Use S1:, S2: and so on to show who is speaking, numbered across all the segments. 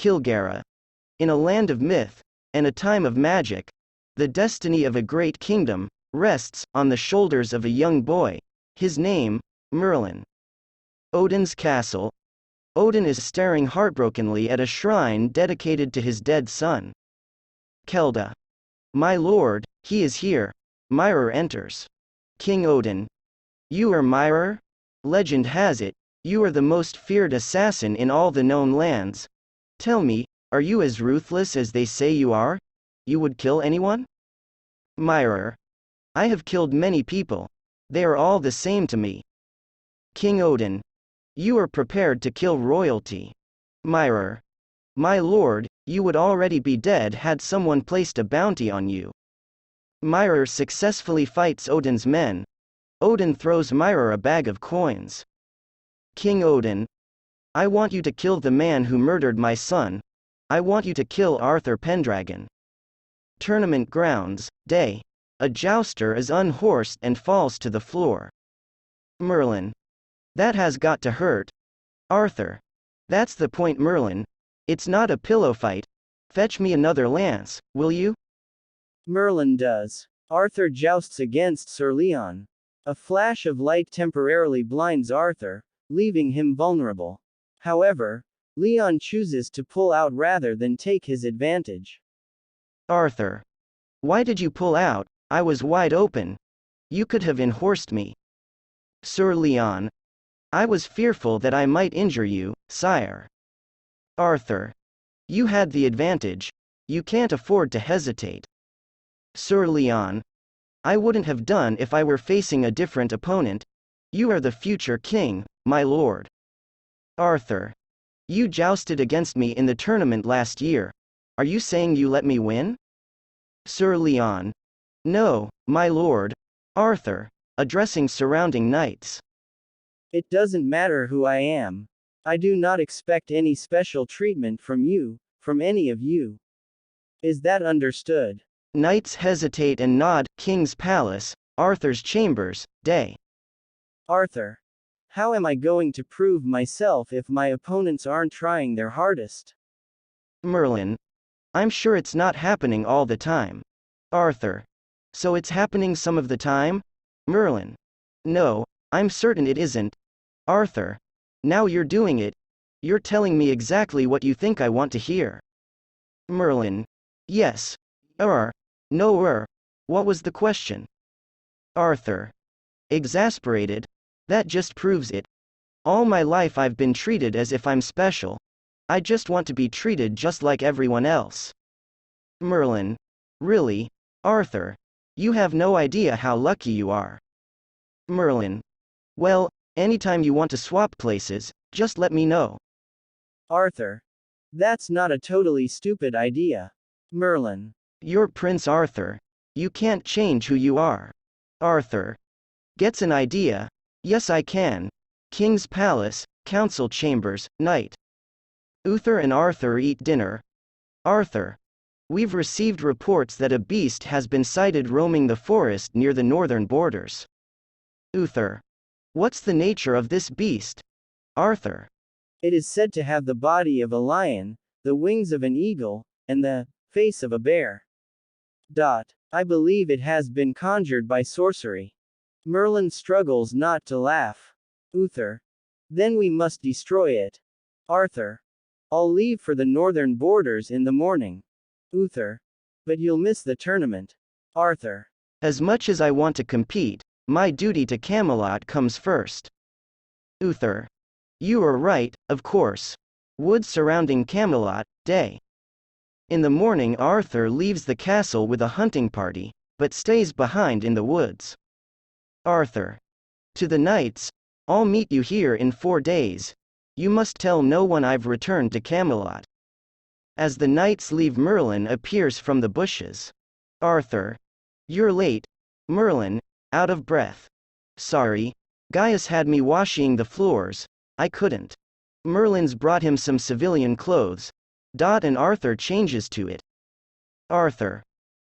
S1: Kilgara. In a land of myth, and a time of magic, the destiny of a great kingdom rests on the shoulders of a young boy, his name, Merlin. Odin's castle. Odin is staring heartbrokenly at a shrine dedicated to his dead son. Kelda. My lord, he is here. Myrer enters. King Odin. You are Myrer? Legend has it, you are the most feared assassin in all the known lands. Tell me, are you as ruthless as they say you are? You would kill anyone? Myrer. I have killed many people. They are all the same to me. King Odin. You are prepared to kill royalty. Myrer. My lord, you would already be dead had someone placed a bounty on you. Myrer successfully fights Odin's men. Odin throws Myrer a bag of coins. King Odin. I want you to kill the man who murdered my son. I want you to kill Arthur Pendragon. Tournament grounds, day. A jouster is unhorsed and falls to the floor. Merlin. That has got to hurt. Arthur. That's the point, Merlin. It's not a pillow fight. Fetch me another lance, will you?
S2: Merlin does. Arthur jousts against Sir Leon. A flash of light temporarily blinds Arthur, leaving him vulnerable. However, Leon chooses to pull out rather than take his advantage.
S1: Arthur. Why did you pull out? I was wide open. You could have enhorsed me. Sir Leon. I was fearful that I might injure you, sire. Arthur. You had the advantage. You can't afford to hesitate. Sir Leon. I wouldn't have done if I were facing a different opponent. You are the future king, my lord. Arthur. You jousted against me in the tournament last year. Are you saying you let me win? Sir Leon. No, my lord. Arthur. Addressing surrounding knights.
S2: It doesn't matter who I am. I do not expect any special treatment from you, from any of you. Is that understood?
S1: Knights hesitate and nod. King's palace, Arthur's chambers, day.
S2: Arthur. How am I going to prove myself if my opponents aren't trying their hardest?
S1: Merlin. I'm sure it's not happening all the time. Arthur. So it's happening some of the time? Merlin. No, I'm certain it isn't. Arthur. Now you're doing it. You're telling me exactly what you think I want to hear. Merlin. Yes. No. What was the question? Arthur. Exasperated. That just proves it. All my life I've been treated as if I'm special. I just want to be treated just like everyone else. Merlin. Really, Arthur? You have no idea how lucky you are. Merlin. Well, anytime you want to swap places, just let me know.
S2: Arthur. That's not a totally stupid idea. Merlin.
S1: You're Prince Arthur. You can't change who you are. Arthur. Gets an idea? Yes, I can. King's palace, council chambers, night. Uther and Arthur eat dinner. Arthur. We've received reports that a beast has been sighted roaming the forest near the northern borders. Uther. What's the nature of this beast? Arthur.
S2: It is said to have the body of a lion, the wings of an eagle, and the face of a bear. I believe it has been conjured by sorcery. Merlin struggles not to laugh. Uther. Then we must destroy it. Arthur. I'll leave for the northern borders in the morning. Uther. But you'll miss the tournament. Arthur.
S1: As much as I want to compete, my duty to Camelot comes first. Uther. You are right, of course. Woods surrounding Camelot, day. In the morning Arthur leaves the castle with a hunting party, but stays behind in the woods. Arthur. To the knights. I'll meet you here in 4 days. You must tell no one I've returned to Camelot. As the knights leave, Merlin appears from the bushes. Arthur. You're late. Merlin. Out of breath. Sorry. Gaius had me washing the floors. I couldn't. Merlin's brought him some civilian clothes. And Arthur changes to it. Arthur.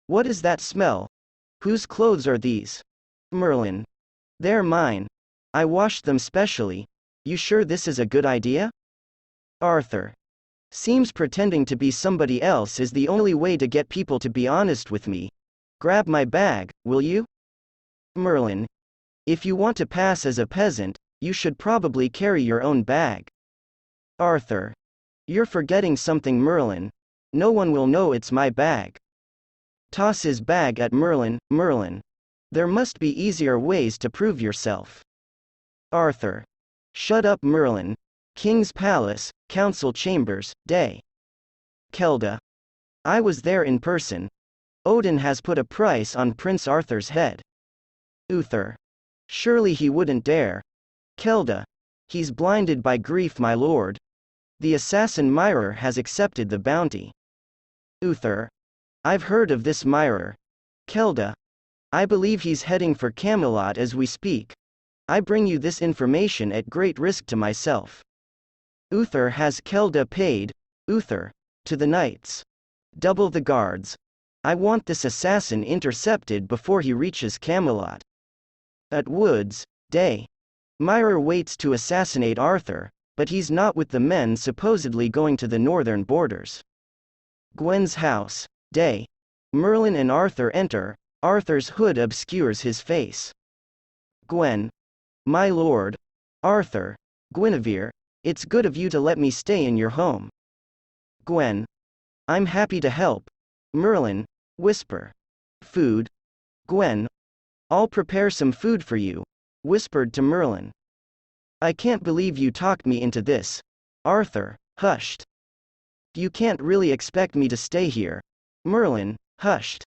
S1: What is that smell? Whose clothes are these? Merlin. They're mine. I washed them specially. You sure this is a good idea? Arthur. Seems pretending to be somebody else is the only way to get people to be honest with me. Grab my bag, will you? Merlin. If you want to pass as a peasant, you should probably carry your own bag. Arthur. You're forgetting something, Merlin. No one will know it's my bag. Toss his bag at Merlin. Merlin. There must be easier ways to prove yourself. Arthur. Shut up, Merlin. King's Palace, Council Chambers, Day. Kelda. I was there in person. Odin has put a price on Prince Arthur's head. Uther. Surely he wouldn't dare. Kelda. He's blinded by grief, my lord. The assassin Myrer has accepted the bounty. Uther. I've heard of this Myrer. Kelda. I believe he's heading for Camelot as we speak. I bring you this information at great risk to myself. Uther has Kelda paid. Uther. To the knights. Double the guards. I want this assassin intercepted before he reaches Camelot. At Woods, Day. Myrer waits to assassinate Arthur, but he's not with the men supposedly going to the northern borders. Gwen's house, Day. Merlin and Arthur enter. Arthur's hood obscures his face. Gwen. My lord. Arthur. Guinevere. It's good of you to let me stay in your home. Gwen. I'm happy to help. Merlin. Whisper. Food. Gwen. I'll prepare some food for you. Whispered to Merlin. I can't believe you talked me into this. Arthur. Hushed. You can't really expect me to stay here. Merlin. Hushed.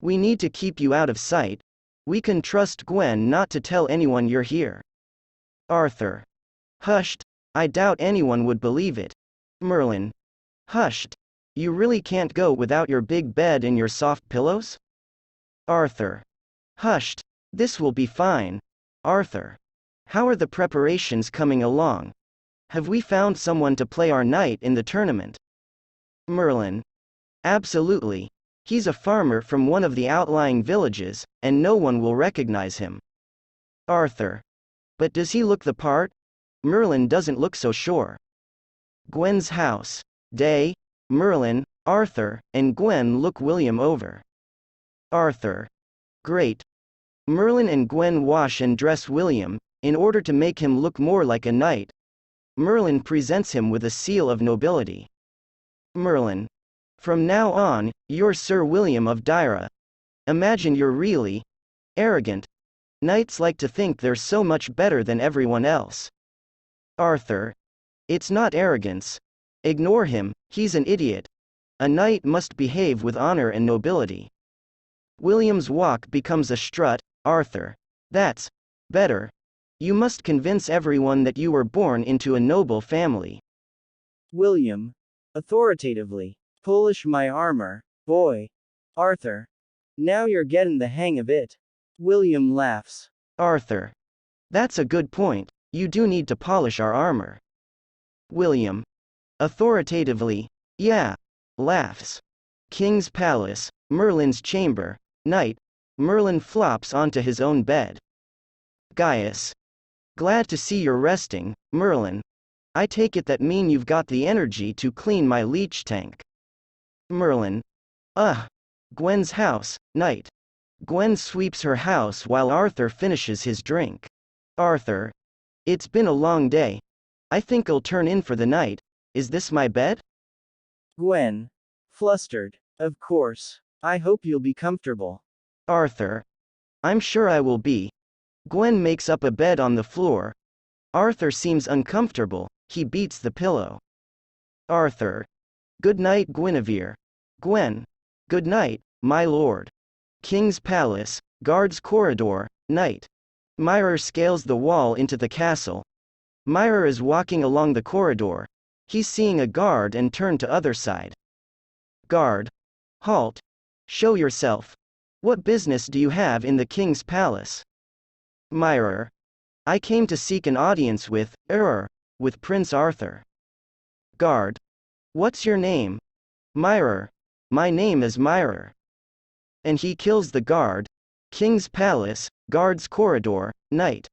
S1: We need to keep you out of sight. We can trust Gwen not to tell anyone you're here. Arthur. Hushed. I doubt anyone would believe it. Merlin. Hushed. You really can't go without your big bed and your soft pillows? Arthur. Hushed. This will be fine. Arthur. How are the preparations coming along? Have we found someone to play our knight in the tournament? Merlin. Absolutely. He's a farmer from one of the outlying villages, and no one will recognize him. Arthur. But does he look the part? Merlin doesn't look so sure. Gwen's house. Day. Merlin, Arthur, and Gwen look William over. Arthur. Great. Merlin and Gwen wash and dress William, in order to make him look more like a knight. Merlin presents him with a seal of nobility. Merlin. From now on, you're Sir William of Dyra. Imagine you're really arrogant. Knights like to think they're so much better than everyone else. Arthur. It's not arrogance. Ignore him, he's an idiot. A knight must behave with honor and nobility. William's walk becomes a strut. Arthur. That's better. You must convince everyone that you were born into a noble family. William. Authoritatively. Polish my armor, boy. Arthur. Now you're getting the hang of it. William laughs. Arthur. That's a good point. You do need to polish our armor. William. Authoritatively. Yeah. Laughs. King's Palace, Merlin's chamber, night. Merlin flops onto his own bed. Gaius. Glad to see you're resting, Merlin. I take it that mean you've got the energy to clean my leech tank. Merlin. Gwen's house, night. Gwen sweeps her house while Arthur finishes his drink. Arthur. It's been a long day. I think I'll turn in for the night. Is this my bed? Gwen. Flustered. Of course. I hope you'll be comfortable. Arthur. I'm sure I will be. Gwen makes up a bed on the floor. Arthur seems uncomfortable. He beats the pillow. Arthur. Good night, Guinevere. Gwen. Good night, my lord. King's Palace, Guards Corridor, night. Myrer scales the wall into the castle. Myrer is walking along the corridor. He's seeing a guard and turn to other side. Guard. Halt. Show yourself. What business do you have in the king's palace? Myrer. I came to seek an audience with Prince Arthur. Guard. What's your name? Myrer. My name is Myrer. And he kills the guard. King's Palace, Guards Corridor, night.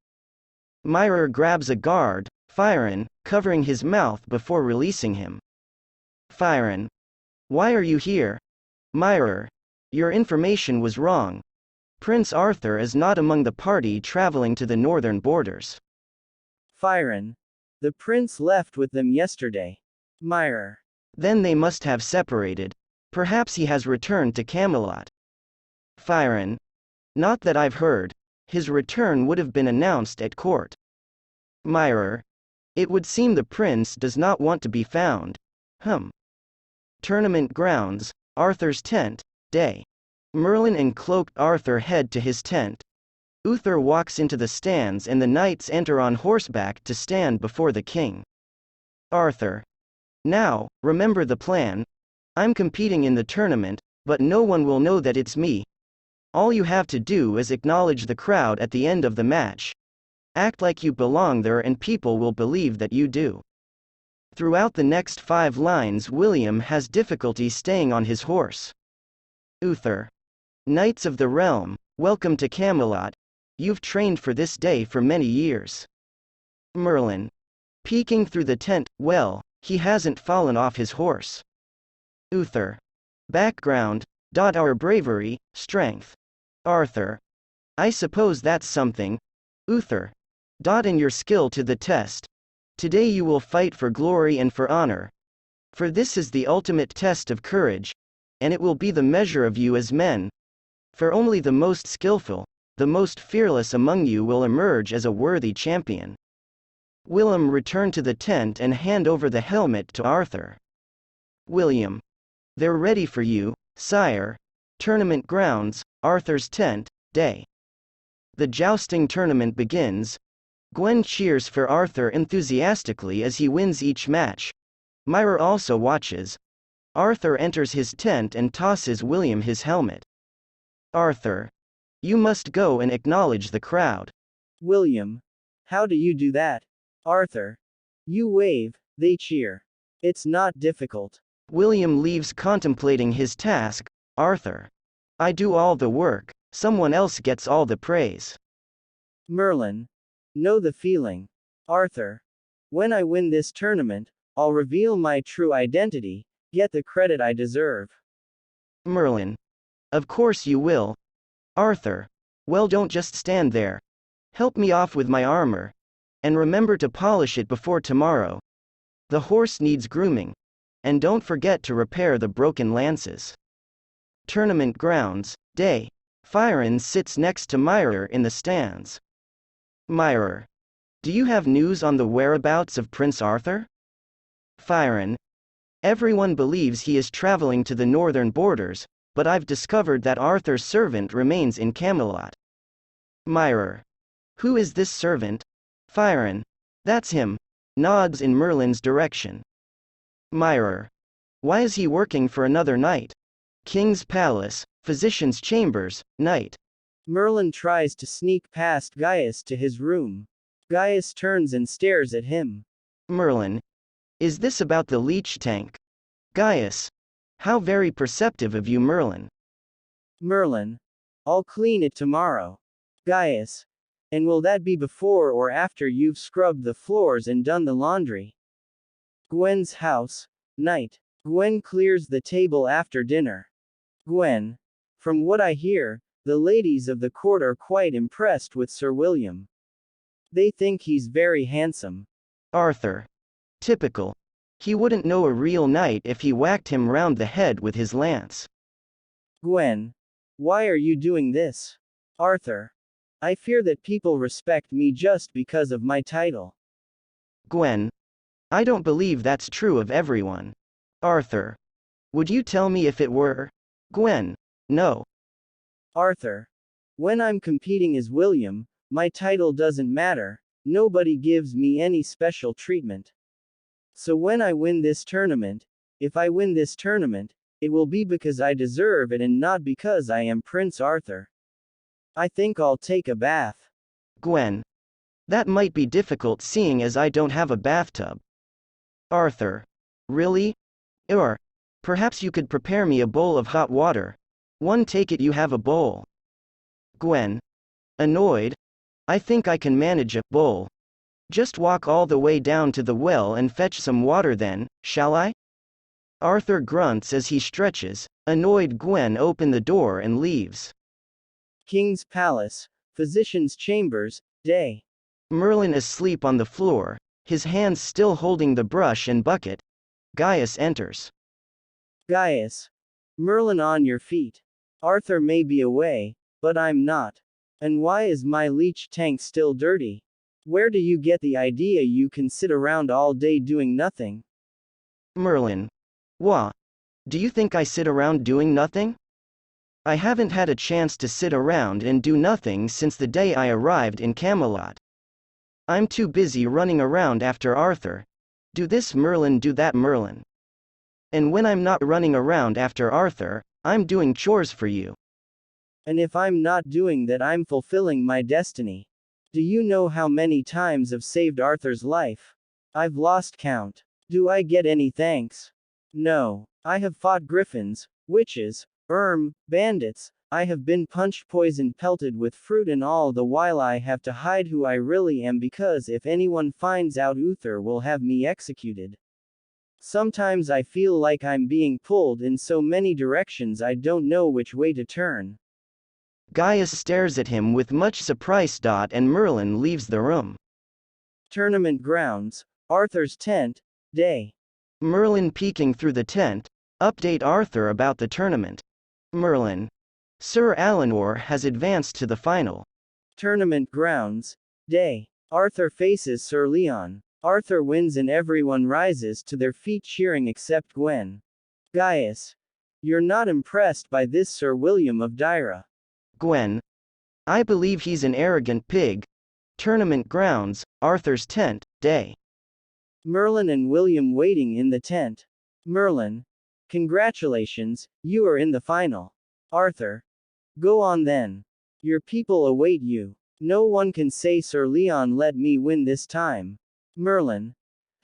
S1: Myrer grabs a guard, Firen, covering his mouth before releasing him. Firen. Why are you here? Myrer. Your information was wrong. Prince Arthur is not among the party traveling to the northern borders.
S2: Firen. The prince left with them yesterday. Myrer.
S1: Then they must have separated. Perhaps he has returned to Camelot. Firen. Not that I've heard. His return would have been announced at court. Myrer. It would seem the prince does not want to be found. Tournament grounds, Arthur's tent, day. Merlin and cloaked Arthur head to his tent. Uther walks into the stands and the knights enter on horseback to stand before the king. Arthur. Now, remember the plan. I'm competing in the tournament, but no one will know that it's me. All you have to do is acknowledge the crowd at the end of the match. Act like you belong there and people will believe that you do. Throughout the next 5 lines William has difficulty staying on his horse. Uther. Knights of the realm, welcome to Camelot. You've trained for this day for many years. Merlin. Peeking through the tent, well, he hasn't fallen off his horse. Uther. Background, our bravery, strength. Arthur. I suppose that's something. Uther. And your skill to the test. Today you will fight for glory and for honor. For this is the ultimate test of courage, and it will be the measure of you as men. For only the most skillful, the most fearless among you will emerge as a worthy champion. Willem return to the tent and hand over the helmet to Arthur. William. They're ready for you, sire. Tournament grounds, Arthur's tent, day. The jousting tournament begins. Gwen cheers for Arthur enthusiastically as he wins each match. Myra also watches. Arthur enters his tent and tosses William his helmet. Arthur. You must go and acknowledge the crowd.
S2: William. How do you do that? Arthur. You wave, they cheer. It's not difficult.
S1: William leaves contemplating his task. Arthur. I do all the work, someone else gets all the praise.
S2: Merlin. Know the feeling. Arthur. When I win this tournament, I'll reveal my true identity, get the credit I deserve.
S1: Merlin. Of course you will. Arthur. Well, don't just stand there. Help me off with my armor. And remember to polish it before tomorrow. The horse needs grooming. And don't forget to repair the broken lances. Tournament grounds, day. Firen sits next to Myrer in the stands. Myrer. Do you have news on the whereabouts of Prince Arthur? Firen. Everyone believes he is traveling to the northern borders, but I've discovered that Arthur's servant remains in Camelot. Myrer. Who is this servant? Firen. That's him. Nods in Merlin's direction. Myrer. Why is he working for another knight? King's palace, physician's chambers, knight.
S2: Merlin tries to sneak past Gaius to his room. Gaius turns and stares at him.
S1: Merlin. Is this about the leech tank? Gaius. How very perceptive of you, Merlin.
S2: Merlin. I'll clean it tomorrow. Gaius. And will that be before or after you've scrubbed the floors and done the laundry? Gwen's house, night. Gwen clears the table after dinner. Gwen. From what I hear, the ladies of the court are quite impressed with Sir William. They think he's very handsome.
S1: Arthur. Typical. He wouldn't know a real knight if he whacked him round the head with his lance.
S2: Gwen. Why are you doing this? Arthur. I fear that people respect me just because of my title.
S1: Gwen. I don't believe that's true of everyone. Arthur. Would you tell me if it were? Gwen. No.
S2: Arthur. When I'm competing as William, my title doesn't matter, nobody gives me any special treatment. So when I win this tournament, if I win this tournament, it will be because I deserve it and not because I am Prince Arthur. I think I'll take a bath.
S1: Gwen. That might be difficult seeing as I don't have a bathtub. Arthur. Really? Or, perhaps you could prepare me a bowl of hot water. Take it you have a bowl. Gwen. Annoyed. I think I can manage a bowl. Just walk all the way down to the well and fetch some water then, shall I? Arthur grunts as he stretches. Annoyed Gwen opens the door and leaves.
S2: King's Palace, Physician's Chambers, day.
S1: Merlin asleep on the floor, his hands still holding the brush and bucket. Gaius enters.
S2: Gaius. Merlin, on your feet. Arthur may be away, but I'm not. And why is my leech tank still dirty? Where do you get the idea you can sit around all day doing nothing?
S1: Merlin. Wha? Do you think I sit around doing nothing? I haven't had a chance to sit around and do nothing since the day I arrived in Camelot. I'm too busy running around after Arthur. Do this Merlin, do that Merlin. And when I'm not running around after Arthur, I'm doing chores for you.
S2: And if I'm not doing that, I'm fulfilling my destiny. Do you know how many times I've saved Arthur's life? I've lost count. Do I get any thanks? No. I have fought griffins, witches, bandits. I have been punched, poisoned, pelted with fruit, and all the while I have to hide who I really am, because if anyone finds out, Uther will have me executed. Sometimes I feel like I'm being pulled in so many directions I don't know which way to turn.
S1: Gaius stares at him with much surprise. And Merlin leaves the room.
S2: Tournament grounds, Arthur's tent, day.
S1: Merlin peeking through the tent. Update Arthur about the tournament. Merlin. Sir Alanor has advanced to the final.
S2: Tournament grounds, day. Arthur faces Sir Leon. Arthur wins and everyone rises to their feet cheering except Gwen. Gaius. You're not impressed by this Sir William of Dyra.
S1: Gwen. I believe he's an arrogant pig. Tournament grounds, Arthur's tent, day.
S2: Merlin and William waiting in the tent. Merlin. Congratulations, you are in the final. Arthur. Go on then. Your people await you. No one can say Sir Leon let me win this time. Merlin.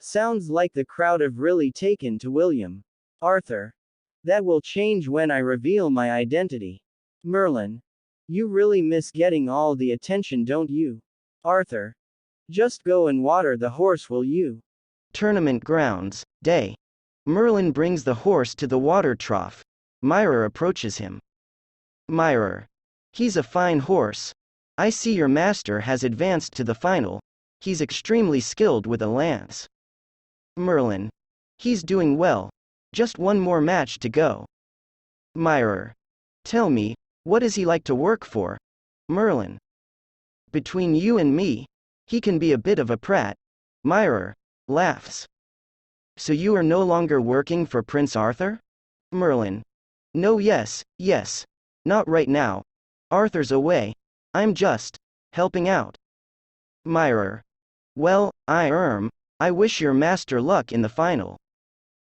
S2: Sounds like the crowd have really taken to William. Arthur. That will change when I reveal my identity. Merlin. You really miss getting all the attention, don't you? Arthur. Just go and water the horse, will you?
S1: Tournament grounds, day. Merlin brings the horse to the water trough. Myra approaches him. Myra. He's a fine horse. I see your master has advanced to the final. He's extremely skilled with a lance. Merlin. He's doing well. Just one more match to go. Myra. Tell me, what is he like to work for? Merlin. Between you and me, he can be a bit of a prat. Myra laughs. So you are no longer working for Prince Arthur? Merlin. No, yes. Not right now. Arthur's away. I'm just helping out. Myra. Well, I wish your master luck in the final.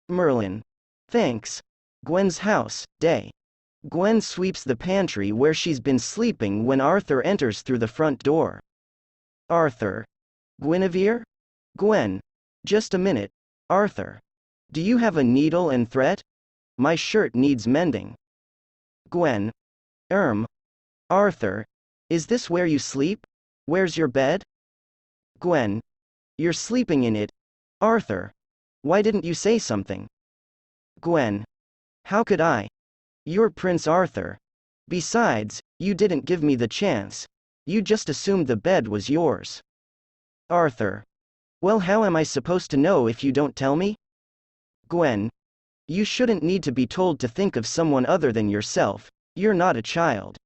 S1: Merlin. Thanks. Gwen's house, day. Gwen sweeps the pantry where she's been sleeping when Arthur enters through the front door. Arthur. Guinevere? Gwen. Just a minute. Arthur. Do you have a needle and thread? My shirt needs mending. Gwen. Arthur. Is this where you sleep? Where's your bed? Gwen. You're sleeping in it. Arthur. Why didn't you say something? Gwen. How could I? You're Prince Arthur. Besides, you didn't give me the chance. You just assumed the bed was yours. Arthur. Well, how am I supposed to know if you don't tell me? Gwen. You shouldn't need to be told to think of someone other than yourself. You're not a child.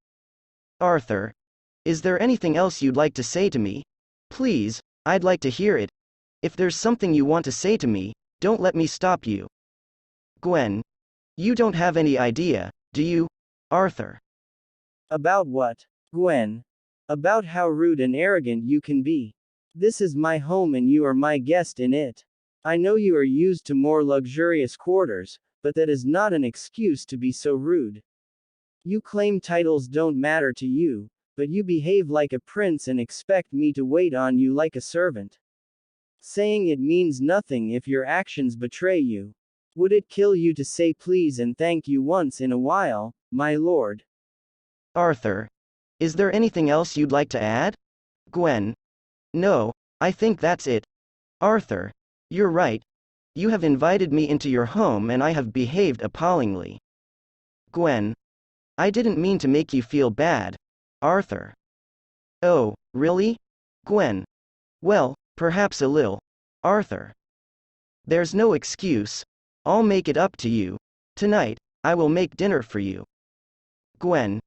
S1: Arthur. Is there anything else you'd like to say to me? Please, I'd like to hear it. If there's something you want to say to me, don't let me stop you. Gwen. You don't have any idea, do you, Arthur?
S2: About what, Gwen? About how rude and arrogant you can be. This is my home and you are my guest in it. I know you are used to more luxurious quarters, but that is not an excuse to be so rude. You claim titles don't matter to you, but you behave like a prince and expect me to wait on you like a servant. Saying it means nothing if your actions betray you. Would it kill you to say please and thank you once in a while, my lord?
S1: Arthur. Is there anything else you'd like to add? Gwen. No, I think that's it. Arthur. You're right. You have invited me into your home and I have behaved appallingly. Gwen. I didn't mean to make you feel bad, Arthur. Oh, really? Gwen. Well, perhaps a little, Arthur. There's no excuse. I'll make it up to you. Tonight, I will make dinner for you. Gwen.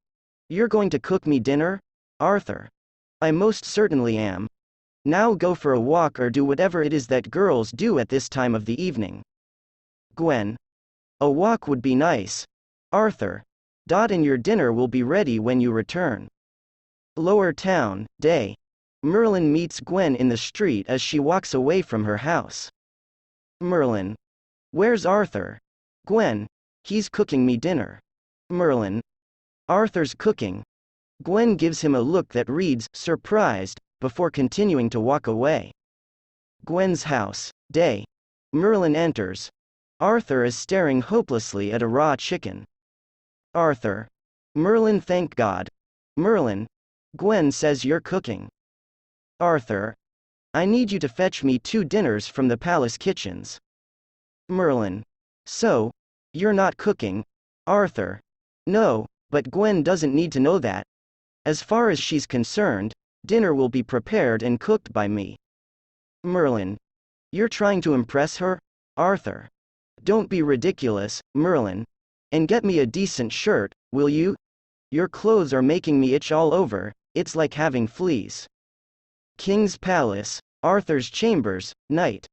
S1: You're going to cook me dinner, Arthur? I most certainly am. Now go for a walk or do whatever it is that girls do at this time of the evening. Gwen. A walk would be nice, Arthur. And your dinner will be ready when you return. Lower Town, day. Merlin meets Gwen in the street as she walks away from her house. Merlin. Where's Arthur? Gwen. He's cooking me dinner. Merlin. Arthur's cooking. Gwen gives him a look that reads, surprised, before continuing to walk away. Gwen's house, day. Merlin enters. Arthur is staring hopelessly at a raw chicken. Arthur. Merlin, thank God. Merlin. Gwen says you're cooking. Arthur. I need you to fetch me 2 dinners from the palace kitchens. Merlin. So, you're not cooking, Arthur? No, but Gwen doesn't need to know that. As far as she's concerned, dinner will be prepared and cooked by me. Merlin. You're trying to impress her, Arthur? Don't be ridiculous, Merlin. And get me a decent shirt, will you? Your clothes are making me itch all over, it's like having fleas. King's Palace, Arthur's chambers, night.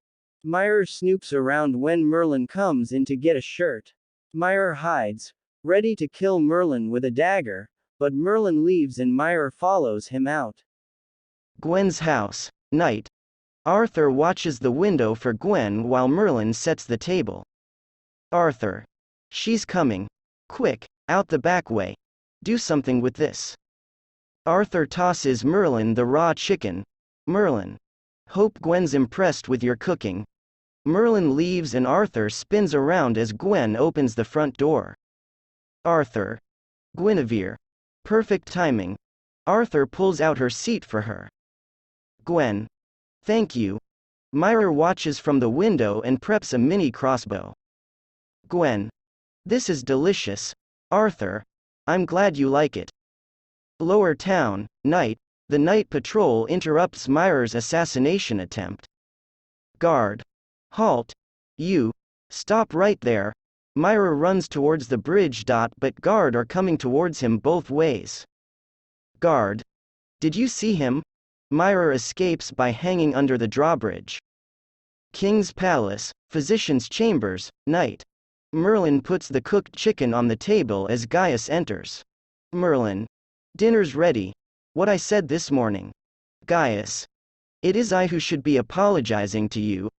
S2: Myra snoops around when Merlin comes in to get a shirt. Myra hides, ready to kill Merlin with a dagger, but Merlin leaves and Myra follows him out.
S1: Gwen's house, night. Arthur watches the window for Gwen while Merlin sets the table. Arthur. She's coming. Quick, out the back way. Do something with this. Arthur tosses Merlin the raw chicken. Merlin. Hope Gwen's impressed with your cooking. Merlin leaves and Arthur spins around as Gwen opens the front door. Arthur. Guinevere. Perfect timing. Arthur pulls out her seat for her. Gwen. Thank you. Myra watches from the window and preps a mini crossbow. Gwen. This is delicious, Arthur. I'm glad you like it. Lower Town, night. The night patrol interrupts Myra's assassination attempt. Guard. Halt. You. Stop right there. Myra runs towards the bridge. But guard are coming towards him both ways. Guard. Did you see him? Myra escapes by hanging under the drawbridge. King's Palace, Physician's Chambers, night. Merlin puts the cooked chicken on the table as Gaius enters. Merlin. Dinner's ready. What I said this morning. Gaius. It is I who should be apologizing to you.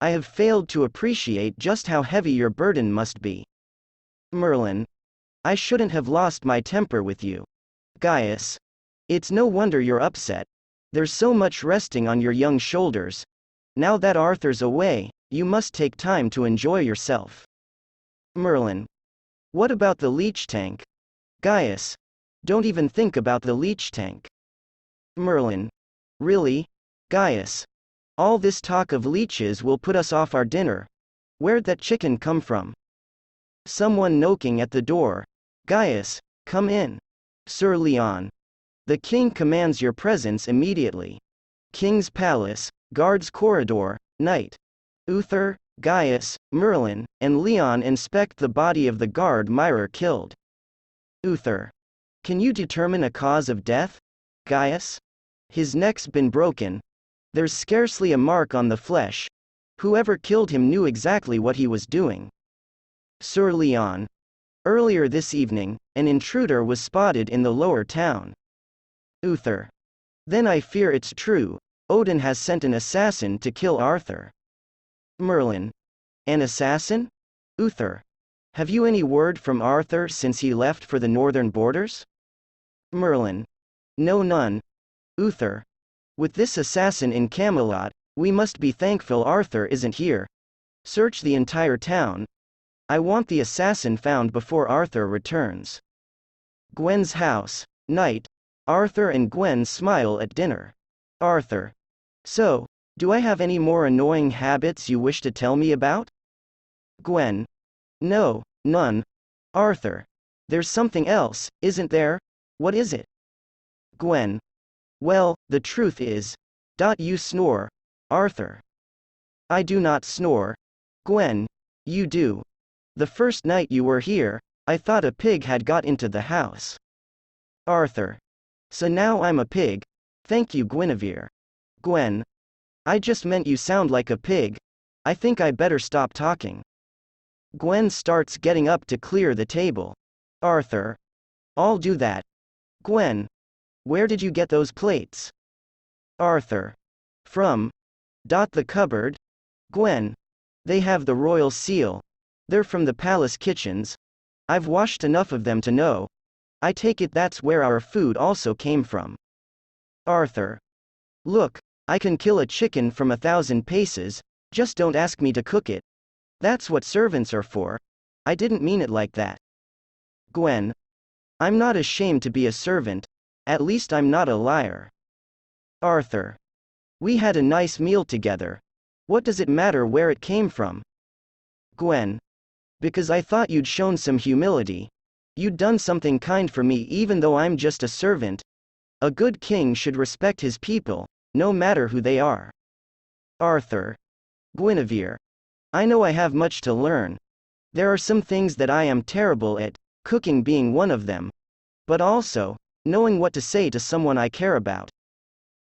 S1: I have failed to appreciate just how heavy your burden must be. Merlin. I shouldn't have lost my temper with you. Gaius. It's no wonder you're upset. There's so much resting on your young shoulders. Now that Arthur's away, you must take time to enjoy yourself. Merlin. What about the leech tank? Gaius. Don't even think about the leech tank. Merlin. Really? Gaius. All this talk of leeches will put us off our dinner. Where'd that chicken come from? Someone knocking at the door. Gaius, come in. Sir Leon. The king commands your presence immediately. King's Palace, Guards Corridor, night. Uther, Gaius, Merlin, and Leon inspect the body of the guard Myra killed. Uther. Can you determine a cause of death? Gaius? His neck's been broken. There's scarcely a mark on the flesh. Whoever killed him knew exactly what he was doing. Sir Leon. Earlier this evening, an intruder was spotted in the lower town. Uther. Then I fear it's true. Odin has sent an assassin to kill Arthur. Merlin. An assassin? Uther. Have you any word from Arthur since he left for the northern borders? Merlin. No, none. Uther. With this assassin in Camelot, we must be thankful Arthur isn't here. Search the entire town. I want the assassin found before Arthur returns. Gwen's house, night. Arthur and Gwen smile at dinner. Arthur. So, Do I have any more annoying habits you wish to tell me about? Gwen. No, none. Arthur. There's something else, isn't there? What is it? Gwen. Well, the truth is. You snore. Arthur. I do not snore. Gwen. You do. The first night you were here, I thought a pig had got into the house. Arthur. So now I'm a pig. Thank you, Guinevere. Gwen. I just meant you sound like a pig. I think I better stop talking. Gwen starts getting up to clear the table. Arthur. I'll do that. Gwen. Where did you get those plates? Arthur. From. The cupboard. Gwen. They have the royal seal. They're from the palace kitchens. I've washed enough of them to know. I take it that's where our food also came from. Arthur. Look, I can kill a chicken from 1,000 paces, just don't ask me to cook it. That's what servants are for. I didn't mean it like that. Gwen. I'm not ashamed to be a servant, at least I'm not a liar. Arthur. We had a nice meal together. What does it matter where it came from? Gwen. Because I thought you'd shown some humility. You'd done something kind for me even though I'm just a servant. A good king should respect his people, no matter who they are. Arthur. Guinevere. I know I have much to learn. There are some things that I am terrible at, cooking being one of them. But also, knowing what to say to someone I care about.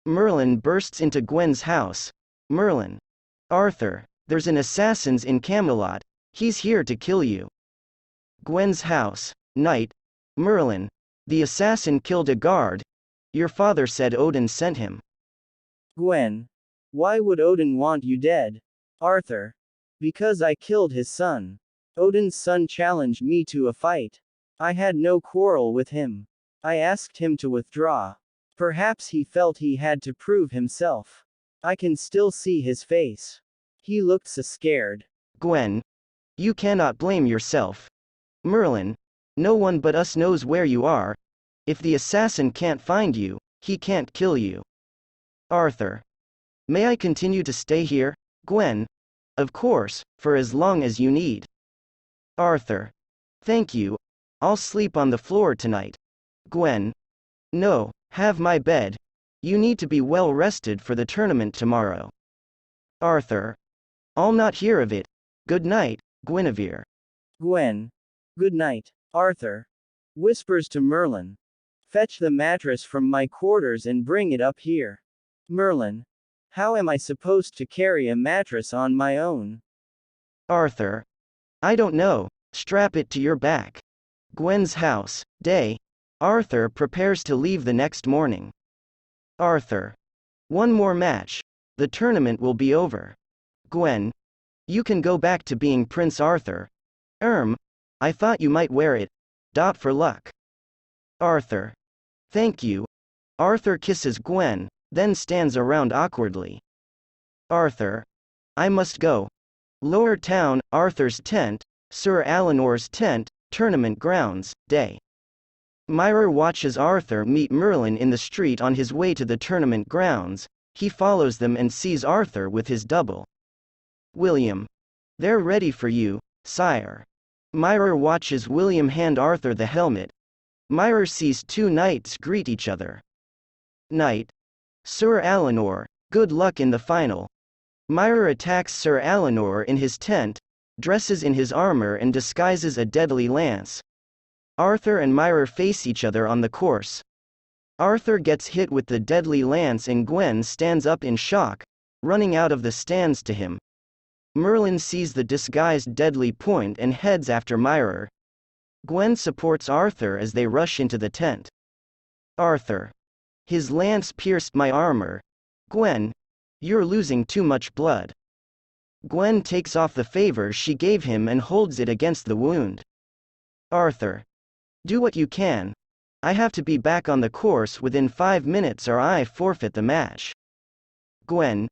S1: Merlin bursts into Gwen's house. Merlin. Arthur, there's an assassin in Camelot. He's here to kill you. Gwen's house. Night. Merlin. The assassin killed a guard. Your father said Odin sent him.
S2: Gwen. Why would Odin want you dead? Arthur. Because I killed his son. Odin's son challenged me to a fight. I had no quarrel with him. I asked him to withdraw. Perhaps he felt he had to prove himself. I can still see his face. He looked so scared.
S1: Gwen. You cannot blame yourself. Merlin. No one but us knows where you are. If the assassin can't find you, he can't kill you. Arthur. May I continue to stay here, Gwen? Of course, for as long as you need. Arthur. Thank you. I'll sleep on the floor tonight. Gwen. No, have my bed. You need to be well rested for the tournament tomorrow. Arthur. I'll not hear of it. Good night, Guinevere.
S2: Gwen. Good night, Arthur. Whispers to Merlin. Fetch the mattress from my quarters and bring it up here. Merlin. How am I supposed to carry a mattress on my own?
S1: Arthur. I don't know, strap it to your back. Gwen's house. Day. Arthur prepares to leave the next morning. Arthur. One more match. The tournament will be over. Gwen. You can go back to being Prince Arthur. I thought you might wear it. For luck. Arthur. Thank you. Arthur kisses Gwen, then stands around awkwardly. Arthur. I must go. Lower Town, Arthur's tent, Sir Eleanor's tent, tournament grounds, day. Myra watches Arthur meet Merlin in the street on his way to the tournament grounds. He follows them and sees Arthur with his double. William. They're ready for you, sire. Myra watches William hand Arthur the helmet. Myra sees two knights greet each other. Knight. Sir Eleanor, good luck in the final. Myra attacks Sir Eleanor in his tent, dresses in his armor and disguises a deadly lance. Arthur and Myra face each other on the course. Arthur gets hit with the deadly lance and Gwen stands up in shock, running out of the stands to him. Merlin sees the disguised deadly point and heads after Myra. Gwen supports Arthur as they rush into the tent. Arthur. His lance pierced my armor. Gwen. You're losing too much blood. Gwen takes off the favor she gave him and holds it against the wound. Arthur. Do what you can. I have to be back on the course within 5 minutes or I forfeit the match. Gwen.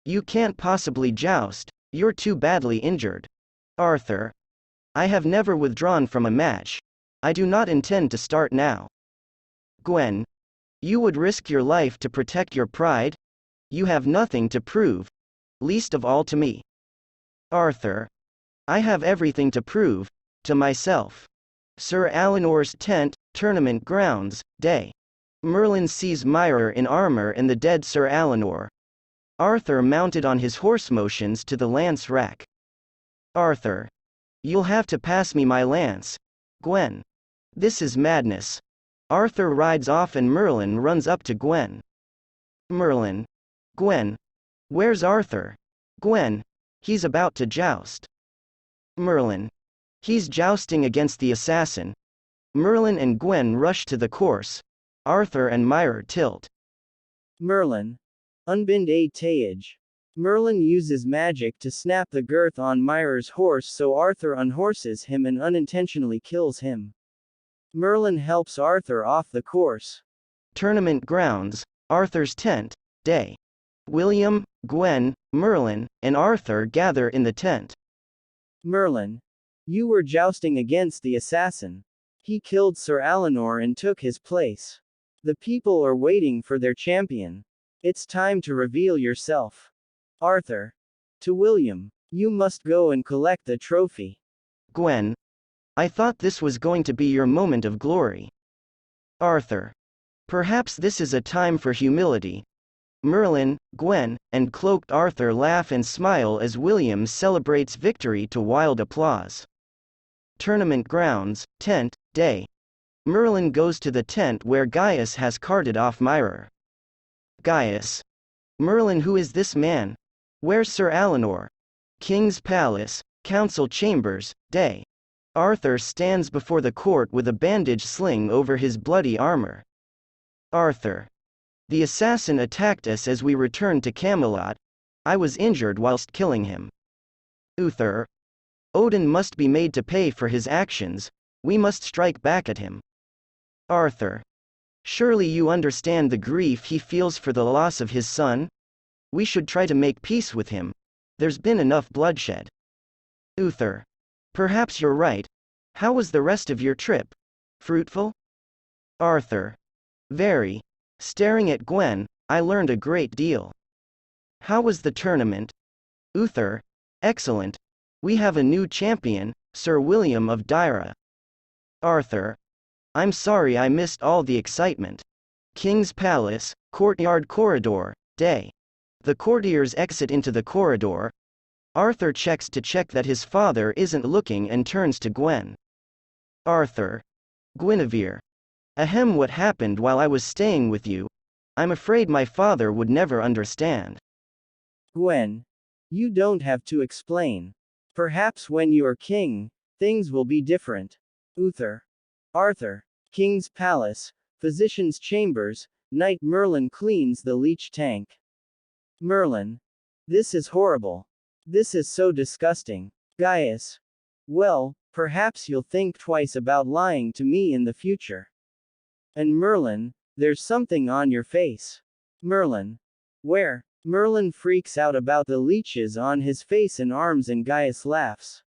S1: You can't possibly joust, you're too badly injured. Arthur. I have never withdrawn from a match. I do not intend to start now. Gwen. You would risk your life to protect your pride? You have nothing to prove. Least of all to me. Arthur. I have everything to prove, to myself. Sir Eleanor's tent, tournament grounds, day. Merlin sees Myra in armor and the dead Sir Eleanor. Arthur mounted on his horse motions to the lance rack. Arthur. You'll have to pass me my lance. Gwen. This is madness. Arthur rides off and Merlin runs up to Gwen. Merlin. Gwen. Where's Arthur? Gwen. He's about to joust. Merlin. He's jousting against the assassin. Merlin and Gwen rush to the course. Arthur and Myra tilt.
S2: Merlin. Unbind a Tayage. Merlin uses magic to snap the girth on Myra's horse so Arthur unhorses him and unintentionally kills him. Merlin helps Arthur off the course.
S1: Tournament grounds, Arthur's tent, day. William, Gwen, Merlin, and Arthur gather in the tent.
S2: Merlin. You were jousting against the assassin. He killed Sir Eleanor and took his place. The people are waiting for their champion. It's time to reveal yourself. Arthur. To William. You must go and collect the trophy.
S1: Gwen. I thought this was going to be your moment of glory. Arthur. Perhaps this is a time for humility. Merlin, Gwen, and cloaked Arthur laugh and smile as William celebrates victory to wild applause. Tournament grounds, tent, day. Merlin goes to the tent where Gaius has carted off Myra. Gaius. Merlin, who is this man? Where's Sir Eleanor? King's palace, council chambers, day. Arthur stands before the court with a bandage sling over his bloody armor. Arthur. The assassin attacked us as we returned to Camelot. I was injured whilst killing him. Uther. Odin must be made to pay for his actions. We must strike back at him. Arthur. Surely you understand the grief he feels for the loss of his son? We should try to make peace with him. There's been enough bloodshed. Uther. Perhaps you're right. How was the rest of your trip? Fruitful? Arthur. Very. Staring at Gwen, I learned a great deal. How was the tournament? Uther. Excellent. We have a new champion, Sir William of Dyra. Arthur. I'm sorry I missed all the excitement. King's palace, courtyard corridor, day. The courtiers exit into the corridor. Arthur checks to check that his father isn't looking and turns to Gwen. Arthur. Guinevere. Ahem, what happened while I was staying with you? I'm afraid my father would never understand.
S2: Gwen. You don't have to explain. Perhaps when you're king, things will be different. Uther. Arthur. King's palace, physician's chambers, night. Merlin cleans the leech tank. Merlin. This is horrible. This is so disgusting. Gaius. Well, perhaps you'll think twice about lying to me in the future. And Merlin, there's something on your face. Merlin. Where? Merlin freaks out about the leeches on his face and arms and Gaius laughs.